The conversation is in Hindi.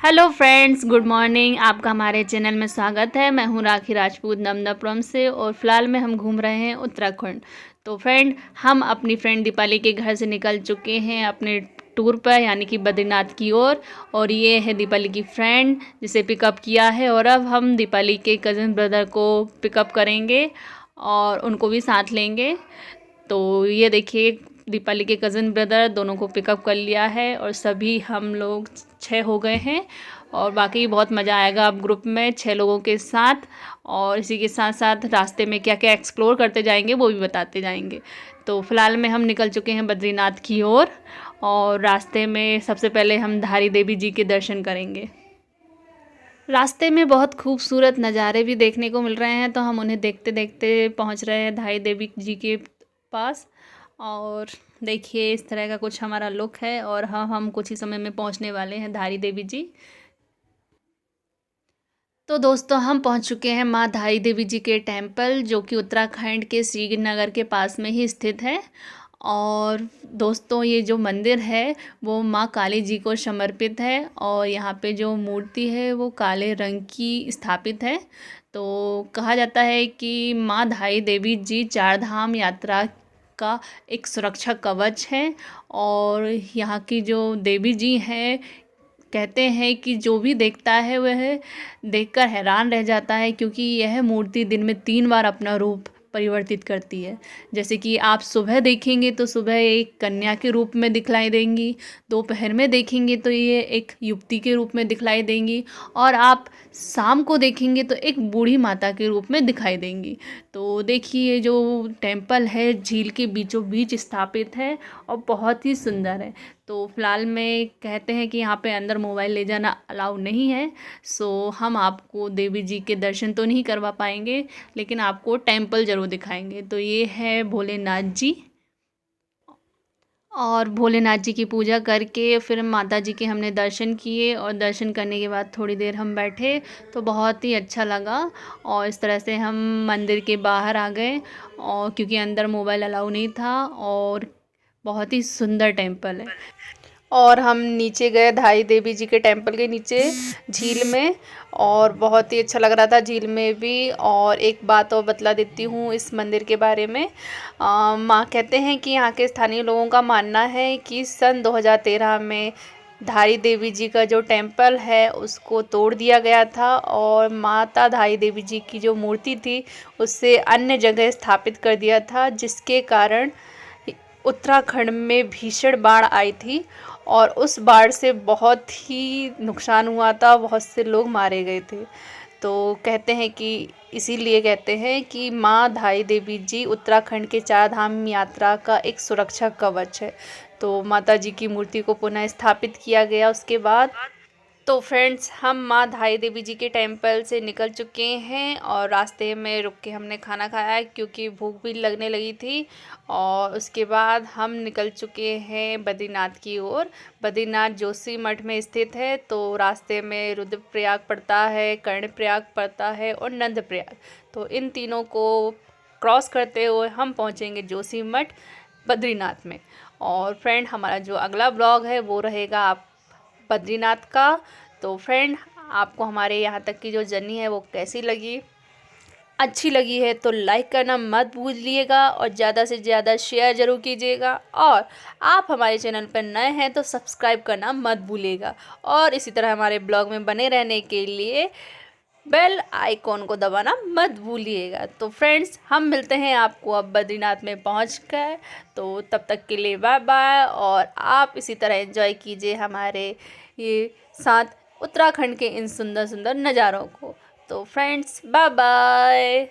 Hello friends, good morning. आपका हमारे चैनल में स्वागत है। मैं हूं राखी राजपूत नमदापुरम से और फ़िलहाल में हम घूम रहे हैं उत्तराखंड। तो फ्रेंड, हम अपनी फ्रेंड दीपाली के घर से निकल चुके हैं अपने टूर पर, यानी कि बद्रीनाथ की ओर। और ये है दीपाली की फ्रेंड जिसे पिकअप किया है, और अब हम दीपाली के कज़न ब्रदर को पिकअप करेंगे और उनको भी साथ लेंगे। तो ये देखिए, दीपाली के कज़न ब्रदर दोनों को पिकअप कर लिया है और सभी हम लोग 6 हो गए हैं। और बाकी बहुत मज़ा आएगा अब ग्रुप में 6 लोगों के साथ। और इसी के साथ साथ रास्ते में क्या क्या एक्सप्लोर करते जाएंगे वो भी बताते जाएंगे। तो फ़िलहाल में हम निकल चुके हैं बद्रीनाथ की ओर, और रास्ते में सबसे पहले हम धारी देवी जी के दर्शन करेंगे। रास्ते में बहुत खूबसूरत नज़ारे भी देखने को मिल रहे हैं, तो हम उन्हें देखते देखते पहुंच रहे हैं धारी देवी जी के पास। और देखिए, इस तरह का कुछ हमारा लुक है, और हाँ, हम कुछ ही समय में पहुंचने वाले हैं धारी देवी जी। तो दोस्तों, हम पहुंच चुके हैं माँ धारी देवी जी के टेम्पल, जो कि उत्तराखंड के श्रीनगर के पास में ही स्थित है। और दोस्तों, ये जो मंदिर है वो माँ काली जी को समर्पित है, और यहाँ पे जो मूर्ति है वो काले रंग की स्थापित है। तो कहा जाता है कि माँ धारी देवी जी चार धाम यात्रा का एक सुरक्षा कवच है। और यहाँ की जो देवी जी हैं, कहते हैं कि जो भी देखता है वह देखकर हैरान रह जाता है, क्योंकि यह मूर्ति दिन में 3 बार अपना रूप परिवर्तित करती है। जैसे कि आप सुबह देखेंगे तो सुबह एक कन्या के रूप में दिखलाई देंगी, दोपहर में देखेंगे तो ये एक युवती के रूप में दिखलाई देंगी, और आप शाम को देखेंगे तो एक बूढ़ी माता के रूप में दिखाई देंगी। तो देखिए, जो टेम्पल है झील के बीचों बीच स्थापित है और बहुत ही सुंदर है। तो फिलहाल में कहते हैं कि यहाँ पे अंदर मोबाइल ले जाना अलाउ नहीं है। सो हम आपको देवी जी के दर्शन तो नहीं करवा पाएंगे, लेकिन आपको टेम्पल ज़रूर दिखाएंगे। तो ये है भोलेनाथ जी, और भोलेनाथ जी की पूजा करके फिर माता जी के हमने दर्शन किए, और दर्शन करने के बाद थोड़ी देर हम बैठे तो बहुत ही अच्छा लगा। और इस तरह से हम मंदिर के बाहर आ गए, और क्योंकि अंदर मोबाइल अलाउ नहीं था, और बहुत ही सुंदर टेम्पल है। और हम नीचे गए धारी देवी जी के टेम्पल के नीचे झील में, और बहुत ही अच्छा लग रहा था झील में भी। और एक बात और बतला देती हूँ इस मंदिर के बारे में। माँ कहते हैं कि यहाँ के स्थानीय लोगों का मानना है कि सन 2013 में धारी देवी जी का जो टेम्पल है उसको तोड़ दिया गया था, और माता धारी देवी जी की जो मूर्ति थी उससे अन्य जगह स्थापित कर दिया था, जिसके कारण उत्तराखंड में भीषण बाढ़ आई थी। और उस बाढ़ से बहुत ही नुकसान हुआ था, बहुत से लोग मारे गए थे। तो कहते हैं कि इसीलिए कहते हैं कि माँ धारी देवी जी उत्तराखंड के 4 धाम यात्रा का एक सुरक्षा कवच है। तो माता जी की मूर्ति को पुनः स्थापित किया गया उसके बाद। तो फ्रेंड्स, हम माँ धारी देवी जी के टेम्पल से निकल चुके हैं, और रास्ते में रुक के हमने खाना खाया क्योंकि भूख भी लगने लगी थी। और उसके बाद हम निकल चुके हैं बद्रीनाथ की ओर। बद्रीनाथ जोशी मठ में स्थित है। तो रास्ते में रुद्रप्रयाग पड़ता है, कर्णप्रयाग पड़ता है और नंदप्रयाग। तो इन तीनों को क्रॉस करते हुए हम पहुँचेंगे जोशी मठ बद्रीनाथ में। और फ्रेंड, हमारा जो अगला ब्लॉग है वो रहेगा आप बद्रीनाथ का। तो फ्रेंड, आपको हमारे यहाँ तक की जो जर्नी है वो कैसी लगी? अच्छी लगी है तो लाइक करना मत भूलिएगा, और ज़्यादा से ज़्यादा शेयर ज़रूर कीजिएगा। और आप हमारे चैनल पर नए हैं तो सब्सक्राइब करना मत भूलिएगा। और इसी तरह हमारे ब्लॉग में बने रहने के लिए बेल आइकॉन को दबाना मत भूलिएगा। तो फ्रेंड्स, हम मिलते हैं आपको अब बद्रीनाथ में पहुंचकर। तो तब तक के लिए बाय बाय, और आप इसी तरह एंजॉय कीजिए हमारे ये साथ उत्तराखंड के इन सुंदर सुंदर नज़ारों को। तो फ्रेंड्स, बाय बाय।